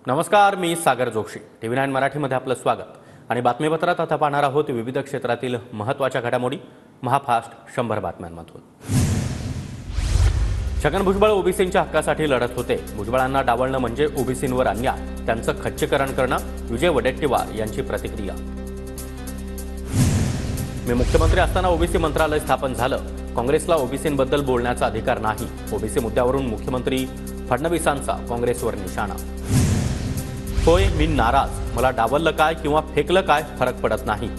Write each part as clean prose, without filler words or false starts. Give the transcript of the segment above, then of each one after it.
नमस्कार, मी सागर जोशी. TV9 मराठीमध्ये आपलं स्वागत. आणि बातमीपत्रात आता पाहणार आहोत विविध क्षेत्रातील महत्त्वाच्या घडामोडी महाफास्ट 100 बातम्यांमधून. छगन भुजबळ ओबीसींच्या हक्कासाठी लढत होते. भुजबळांना डावलणं म्हणजे ओबीसींवर अन्याय, त्यांचं खच्चीकरण करणं. विजय वडेट्टीवार यांची प्रतिक्रिया. मी मुख्यमंत्री असताना ओबीसी मंत्रालय स्थापन झालं. काँग्रेसला ओबीसींबद्दल बोलण्याचा अधिकार नाही. ओबीसी मुद्द्यावरून मुख्यमंत्री फडणवीसांचा काँग्रेसवर निशाणा. होय, मी नाराज. मला डावललं काय किंवा फेकलं काय फरक पडत नाही.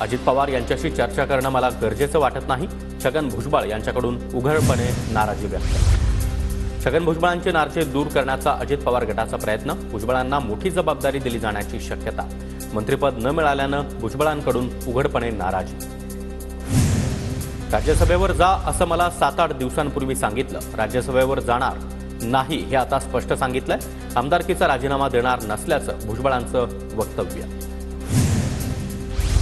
अजित पवार यांच्याशी चर्चा करणं मला गरजेचं वाटत नाही. छगन भुजबळ यांच्याकडून उघडपणे नाराजी व्यक्त. छगन भुजबळांचे नाराजी दूर करण्याचा अजित पवार गटाचा प्रयत्न. भुजबळांना मोठी जबाबदारी दिली जाण्याची शक्यता. मंत्रिपद न मिळाल्यानं भुजबळांकडून उघडपणे नाराजी. राज्यसभेवर जा असं मला 7-8 दिवसांपूर्वी सांगितलं. राज्यसभेवर जाणार नाही हे आता स्पष्ट सांगितलंय. आमदारकीचा राजीनामा देणार नसल्याचं भुजबळांचं वक्तव्य.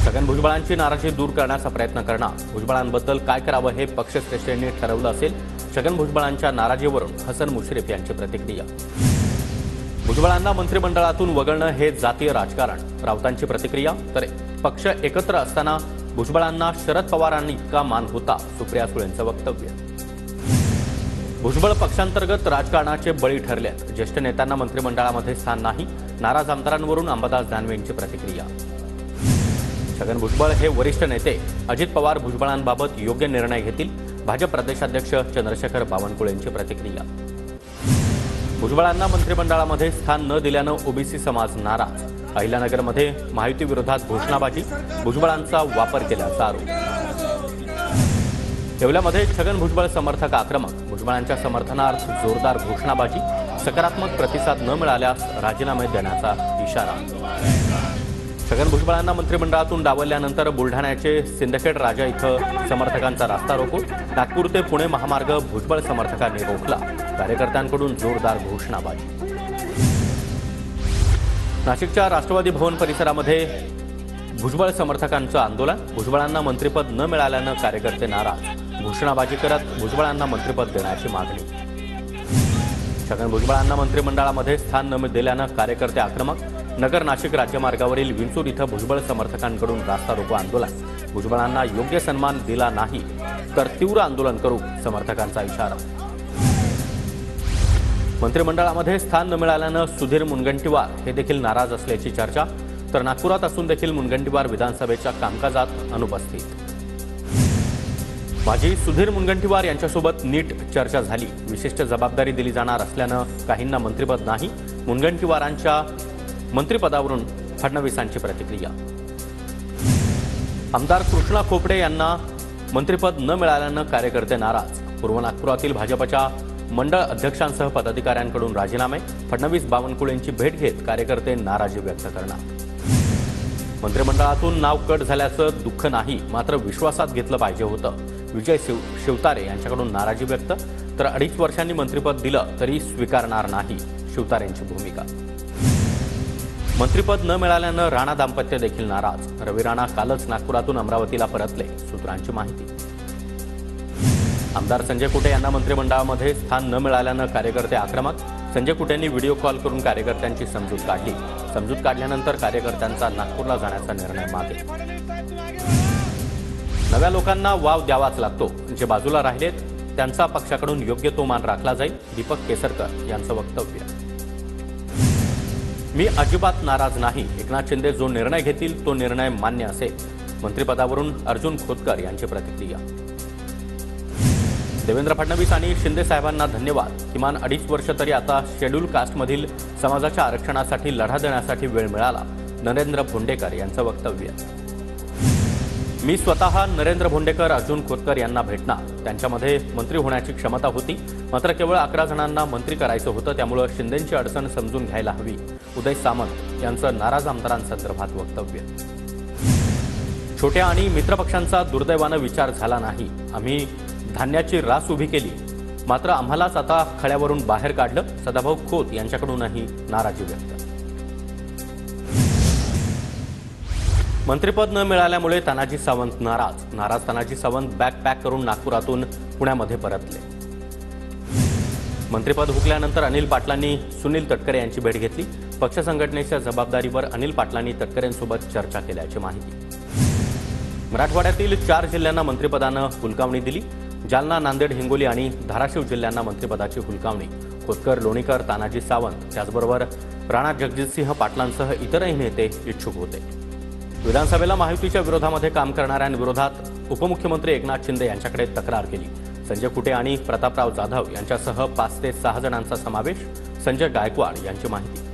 छगन भुजबळांची नाराजी दूर करण्याचा प्रयत्न करणार. भुजबळांबद्दल काय करावं हे पक्षश्रेष्ठींनी ठरवलं असेल. छगन भुजबळांच्या नाराजीवरून हसन मुश्रीफ यांची प्रतिक्रिया. भुजबळांना मंत्रिमंडळातून वगळणं हे जातीय राजकारण. राऊतांची प्रतिक्रिया. तर पक्ष एकत्र असताना भुजबळांना शरद पवारांनी इतका मान होता. सुप्रिया सुळेंचं वक्तव्य. भुजबळ पक्षांतर्गत राजकारणाचे बळी ठरलेत. ज्येष्ठ नेत्यांना मंत्रिमंडळामध्ये स्थान नाही. नाराज आमदारांवरून अंबादास दानवेंची प्रतिक्रिया. छगन भुजबळ हे वरिष्ठ नेते. अजित पवार भुजबळांबाबत योग्य निर्णय घेतील. भाजप प्रदेशाध्यक्ष चंद्रशेखर बावनकुळेंची प्रतिक्रिया. भुजबळांना मंत्रिमंडळामध्ये स्थान न दिल्यानं ओबीसी समाज नाराज. अहिल्यानगरमध्ये महायुती विरोधात घोषणाबाजी. भुजबळांचा वापर केल्याचा आरोप. येवल्यामध्ये छगन भुजबळ समर्थक आक्रमक. भुजबळांच्या समर्थनार्थ जोरदार घोषणाबाजी. सकारात्मक प्रतिसाद न मिळाल्यास राजीनामे देण्याचा इशारा. छगन भुजबळांना मंत्रिमंडळातून डावलल्यानंतर बुलढाण्याचे सिंदखेड राजा इथं समर्थकांचा रास्ता रोको. नागपूर ते पुणे महामार्ग भुजबळ समर्थकांनी रोखला. कार्यकर्त्यांकडून जोरदार घोषणाबाजी. नाशिकच्या राष्ट्रवादी भवन परिसरामध्ये भुजबळ समर्थकांचं आंदोलन. भुजबळांना मंत्रिपद न मिळाल्यानं कार्यकर्ते नाराज. घोषणाबाजी करत भुजबळांना मंत्रिपद देण्याची मागणी. छगन भुजबळांना मंत्रिमंडळामध्ये स्थान न दिल्यानं कार्यकर्ते आक्रमक. नगर नाशिक राज्यमार्गावरील विंचूर इथं भुजबळ समर्थकांकडून रास्ता रोको आंदोलन. भुजबळांना योग्य सन्मान दिला नाही तर तीव्र आंदोलन करू, समर्थकांचा इशारा. मंत्रिमंडळामध्ये स्थान न मिळाल्यानं सुधीर मुनगंटीवार हे देखील नाराज असल्याची चर्चा. तर नागपुरात असून देखील मुनगंटीवार विधानसभेच्या कामकाजात अनुपस्थित. माजी सुधीर मुनगंटीवार यांच्यासोबत नीट चर्चा झाली. विशिष्ट जबाबदारी दिली जाणार असल्यानं काहींना मंत्रिपद नाही. मुनगंटीवारांच्या मंत्रिपदावरून फडणवीसांची प्रतिक्रिया. आमदार कृष्णा खोपडे यांना मंत्रिपद न मिळाल्यानं कार्यकर्ते नाराज. पूर्व नागपुरातील भाजपच्या मंडळ अध्यक्षांसह पदाधिकाऱ्यांकडून राजीनामे. फडणवीस बावनकुळेंची भेट घेत कार्यकर्ते नाराजी व्यक्त करणार. मंत्रिमंडळातून नाव कट झाल्याचं दुःख नाही, मात्र विश्वासात घेतलं पाहिजे होतं. विजय शिवतारे यांच्याकडून नाराजी व्यक्त. तर 2.5 वर्षांनी मंत्रिपद दिलं तरी स्वीकारणार नाही, शिवतारेंची भूमिका. मंत्रिपद न मिळाल्यानं राणा दाम्पत्य देखील नाराज. रवी राणा कालच नागपुरातून अमरावतीला परतले, सूत्रांची माहिती. आमदार संजय कुटे यांना मंत्रिमंडळामध्ये स्थान न मिळाल्यानं कार्यकर्ते आक्रमक. संजय कुटेंनी व्हिडिओ कॉल करून कार्यकर्त्यांची समजूत काढली. समजूत काढल्यानंतर कार्यकर्त्यांचा नागपूरला जाण्याचा निर्णय मागे. नव्या लोकांना वाव द्यावाच लागतो. जे बाजूला राहिलेत त्यांचा पक्षाकडून योग्य तो मान राखला जाईल, दीपक केसरकर यांचं वक्तव्य. मी अजिबात नाराज नाही. एकनाथ शिंदे जो निर्णय घेतील तो निर्णय मान्य असेल. मंत्रिपदावरून अर्जुन खोतकर यांची प्रतिक्रिया. देवेंद्र फडणवीस आणि शिंदे साहेबांना धन्यवाद. किमान 2.5 वर्ष तरी आता शेड्यूल कास्टमधील समाजाच्या आरक्षणासाठी लढा देण्यासाठी वेळ मिळाला. नरेंद्र भोंडेकर यांचं वक्तव्य. मी स्वतः नरेंद्र भोंडेकर, अर्जुन खोतकर यांना भेटणार. त्यांच्यामध्ये मंत्री होण्याची क्षमता होती, मात्र केवळ 11 जणांना मंत्री करायचं होतं. त्यामुळे शिंदेंची अडचण समजून घ्यायला हवी. उदय सामंत यांचं नाराज आमदारांसंदर्भात वक्तव्य. छोट्या आणि मित्रपक्षांचा दुर्दैवानं विचार झाला नाही. आम्ही धान्याची रास उभी केली, मात्र आम्हालाच आता खळ्यावरून बाहेर काढलं. सदाभाऊ खोत यांच्याकडूनही नाराजी व्यक्त. मंत्रिपद न मिळाल्यामुळे तानाजी सावंत नाराज तानाजी सावंत बॅग पॅक करून नागपुरातून पुण्यामध्ये परतले. मंत्रिपद हुकल्यानंतर अनिल पाटलांनी सुनील तटकरे यांची भेट घेतली। पक्ष संघटनेच्या जबाबदारीवर अनिल पाटलांनी तटकरेंसोबत चर्चा केल्याची माहिती। मराठवाड्यातील 4 जिल्ह्यांना मंत्रिपदानं हुलकावणी दिली। जालना, नांदेड, हिंगोली आणि धाराशिव जिल्ह्यांना मंत्रिपदाची हुलकावणी। खोतकर, लोणीकर, तानाजी सावंत त्याचबरोबर राणा जगजितसिंह पाटलांसह इतरही नेते इच्छुक होते। विधानसभेला महायुतीच्या विरोधामध्ये काम करणाऱ्यांविरोधात उपमुख्यमंत्री एकनाथ शिंदे यांच्याकडे तक्रार केली। संजय कुटे आणि प्रतापराव जाधव यांच्यासह 5 ते 6 जणांचा समावेश। संजय गायकवाड यांची माहिती।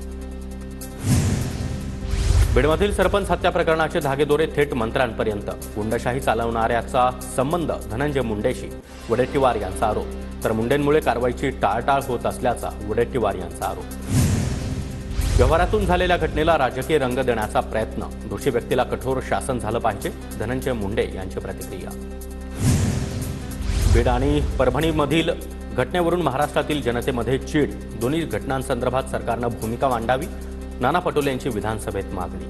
बीडमधील सरपंच हत्या प्रकरणाचे धागेदोरे थेट मंत्र्यांपर्यंत। गुंडशाही चालवणाऱ्याचा संबंध धनंजय मुंडेशी, वडेट्टीवार यांचा आरोप। तर मुंडेंमुळे कारवाईची टाळाटाळ होत असल्याचा वडेट्टीवार यांचा आरोप। व्यवहारातून झालेल्या घटनेला राजकीय रंग देण्याचा प्रयत्न। दोषी व्यक्तीला कठोर शासन झालं पाहिजे, धनंजय मुंडे यांची प्रतिक्रिया। बीड आणि परभणीमधील घटनेवरून महाराष्ट्रातील जनतेमध्ये चीड। दोन्ही घटनांसंदर्भात सरकारनं भूमिका मांडावी, नाना पटोले यांची विधानसभेत मागणी।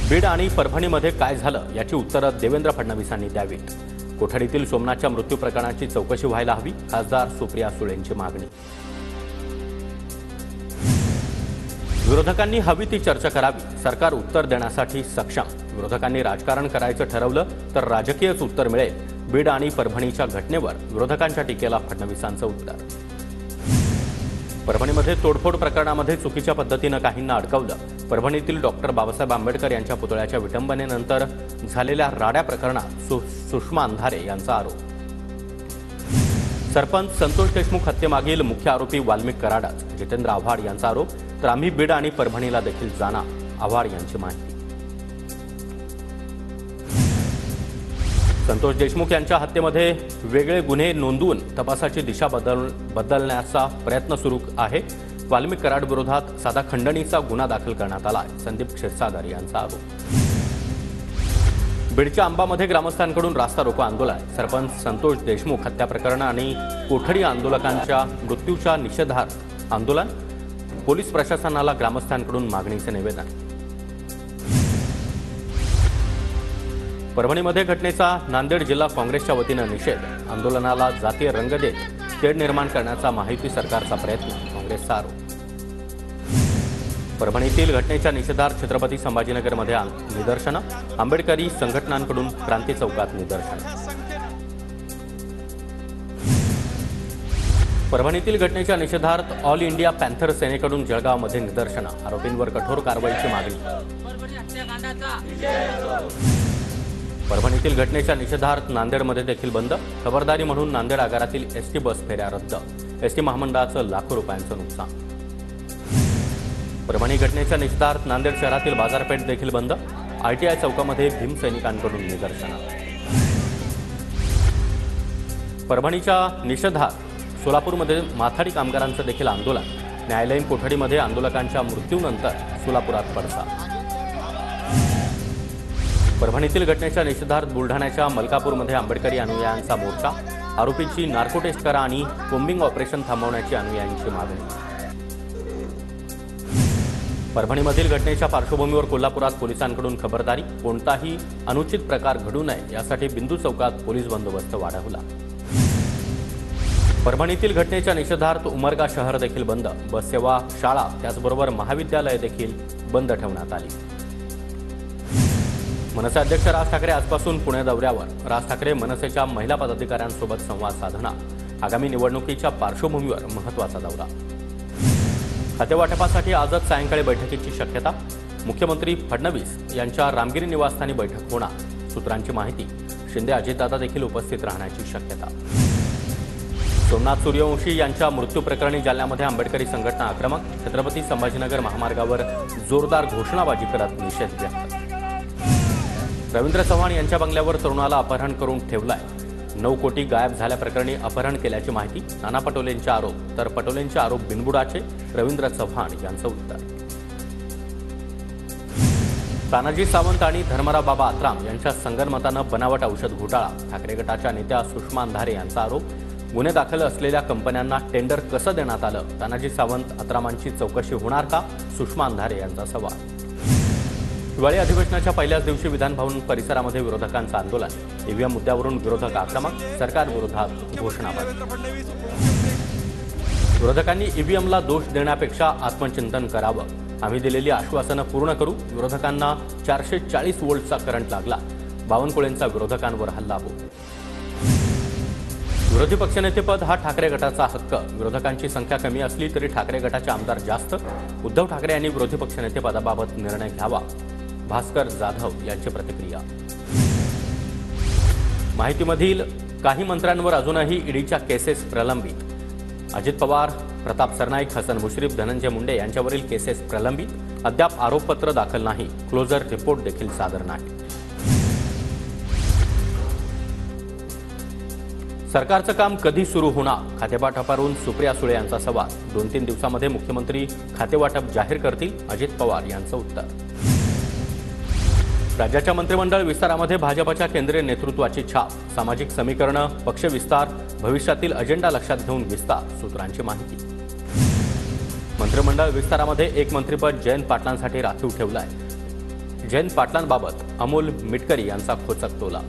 बीड आणि परभणीमध्ये काय झालं याची उत्तरं देवेंद्र फडणवीसांनी द्यावीत। कोठडीतील सोमनाथच्या मृत्यू प्रकरणाची चौकशी व्हायला हवी, खासदार सुप्रिया सुळेंची मागणी। विरोधकांनी हवी ती चर्चा करावी, सरकार उत्तर देण्यासाठी सक्षम। विरोधकांनी राजकारण करायचं ठरवलं तर राजकीयच उत्तर मिळेल। बीड आणि परभणीच्या घटनेवर विरोधकांच्या टीकेला फडणवीसांचं उत्तर। परभणीमध्ये तोडफोड प्रकरणामध्ये चुकीच्या पद्धतीनं काहींना अडकवलं। परभणीतील डॉक्टर बाबासाहेब आंबेडकर यांच्या पुतळ्याच्या विटंबनेनंतर झालेल्या राड्या प्रकरणात सुषमा अंधारे यांचा आरोप। सरपंच संतोष देशमुख हत्येमागील मुख्य आरोपी वाल्मिक कराडाच, जितेंद्र आव्हाड यांचा आरोप। तर आम्ही बीड आणि परभणीला देखील जाणार, आव्हाड यांची माहिती। संतोष देशमुख यांच्या हत्येमध्ये वेगळे गुन्हे नोंदवून तपासाची दिशा बदलण्याचा प्रयत्न सुरू आहे। वाल्मिक कराड विरोधात साधा खंडणीचा गुन्हा दाखल करण्यात आला, संदीप क्षीरसागर यांचा आरोप। बीडच्या आंबामध्ये ग्रामस्थांकडून रास्ता रोको आंदोलन। सरपंच संतोष देशमुख हत्या प्रकरण आणि कोठडी आंदोलकांच्या मृत्यूच्या निषेधार्थ आंदोलन। पोलीस प्रशासनाला ग्रामस्थांकडून मागणीचे निवेदन। परभणीमध्ये घटनेचा नांदेड जिल्हा काँग्रेसच्या वतीनं निषेध। आंदोलनाला जातीय रंग देत तेढ निर्माण करण्याचा महायुती सरकारचा प्रयत्न, काँग्रेसचा आरोप। परभणीतील घटनेच्या निषेधार्थ छत्रपती संभाजीनगरमध्ये निदर्शनं। आंबेडकरी संघटनांकडून क्रांती चौकात निदर्शन। परभणीतील घटनेच्या निषेधार्थ ऑल इंडिया पॅन्थर सेनेकडून जळगावमध्ये निदर्शनं। आरोपींवर कठोर कारवाईची मागणी। परभणीतील घटनेच्या निषेधार्थ नांदेडमध्ये देखील बंद। खबरदारी म्हणून नांदेड आगारातील एसटी बस फेऱ्या रद्द। एसटी महामंडळाचं लाखो रुपयांचं नुकसान। परभणी घटनेच्या निषेधार्थ नांदेड शहरातील बाजारपेठ देखील बंद। आयटीआय चौकामध्ये भीमसैनिकांकडून निदर्शनं। परभणीच्या निषेधार्थ सोलापूरमध्ये माथाडी कामगारांचं देखील आंदोलन। न्यायालयीन कोठडीमध्ये आंदोलकांच्या मृत्यूनंतर सोलापुरात पडसाद। परभणीतील घटनेच्या निषेधार्थ बुलढाण्याच्या मलकापूरमध्ये आंबेडकरी अनुयायांचा मोर्चा। आरोपींची नार्को टेस्ट करा आणि कोम्बिंग ऑपरेशन थांबवण्याची अनुयायांची मागणी। परभणीमधील घटनेच्या पार्श्वभूमीवर कोल्हापुरात पोलिसांकडून खबरदारी। कोणताही अनुचित प्रकार घडू नये यासाठी बिंदू चौकात पोलीस बंदोबस्त वाढवला। परभणीतील घटनेच्या निषेधार्थ उमरगा शहर देखील बंद। बस सेवा, शाळा त्याचबरोबर महाविद्यालय देखील बंद ठेवण्यात आली। मनसे अध्यक्ष राज ठाकरे आजपासून पुणे दौऱ्यावर। राज ठाकरे मनसेच्या महिला पदाधिकाऱ्यांसोबत संवाद साधणार। आगामी निवडणुकीच्या पार्श्वभूमीवर महत्त्वाचा दौरा। खातेवाटपासाठी आजच सायंकाळी बैठकीची शक्यता। मुख्यमंत्री फडणवीस यांच्या रामगिरी निवासस्थानी बैठक होणार, सूत्रांची माहिती। शिंदे अजितदादा देखील उपस्थित राहण्याची शक्यता। सोमनाथ सूर्यवंशी यांच्या मृत्यू प्रकरणी जालन्यामध्ये आंबेडकरी संघटना आक्रमक। छत्रपती संभाजीनगर महामार्गावर जोरदार घोषणाबाजी करत निषेध व्यक्त। रवींद्र चव्हाण यांच्या बंगल्यावर तरुणाला अपहरण करून ठेवलाय। 9 कोटी गायब झाल्याप्रकरणी अपहरण केल्याची माहिती। नाना पटोलेंचे आरोप, तर पटोलेंचे आरोप बिनबुडाचे, रवींद्र चव्हाण यांचं उत्तर। तानाजी सावंत आणि धर्मराव बाबा आत्राम यांच्या संगनमतानं बनावट औषध घोटाळा। ठाकरे गटाच्या नेत्या सुषमा अंधारे यांचा आरोप। गुन्हे दाखल असलेल्या कंपन्यांना टेंडर कसं देण्यात आलं? तानाजी सावंत आत्रामांची चौकशी होणार का? सुषमा अंधारे यांचा सवाल। हिवाळी अधिवेशनाच्या पहिल्याच दिवशी विधानभवन परिसरामध्ये विरोधकांचं आंदोलन। ईव्हीएम मुद्द्यावरून विरोधक आक्रमक, सरकारविरोधात घोषणाबाजी। विरोधकांनी ईव्हीएमला दोष देण्यापेक्षा आत्मचिंतन करावं. आम्ही दिलेली आश्वासनं पूर्ण करू. विरोधकांना 440 व्होल्टचा करंट लागला. बावनकुळेंचा विरोधकांवर हल्लाबोल. विरोधी पक्षनेतेपद हा ठाकरे गटाचा हक्क. विरोधकांची संख्या कमी असली तरी ठाकरे गटाचे आमदार जास्त. उद्धव ठाकरे यांनी विरोधी पक्षनेतेपदाबाबत निर्णय घ्यावा. भास्कर जाधव यांची प्रतिक्रिया. माहितीमधील काही मंत्र्यांवर अजूनही ईडीच्या केसेस प्रलंबित. अजित पवार, प्रताप सरनाईक, हसन मुश्रीफ, धनंजय मुंडे यांच्यावरील केसेस प्रलंबित. अद्याप आरोपपत्र दाखल नाही. क्लोजर रिपोर्ट देखील सादर नाही. सरकारचं काम कधी सुरू होणार? खातेवाटपावरून सुप्रिया सुळे यांचा सवाल. 2-3 दिवसांमध्ये मुख्यमंत्री खातेवाटप जाहीर करतील. अजित पवार यांचं उत्तर. राज्याच्या मंत्रिमंडळ विस्तारामध्ये भाजपच्या केंद्रीय नेतृत्वाची छाप. सामाजिक समीकरणं, पक्ष विस्तार, भविष्यातील अजेंडा लक्षात घेऊन विस्तार. सूत्रांची माहिती. मंत्रिमंडळ विस्तारामध्ये एक मंत्रिपद जयंत पाटलांसाठी राखीव ठेवलं आहे. जयंत पाटलांबाबत अमोल मिटकरी यांचा खोचक टोला.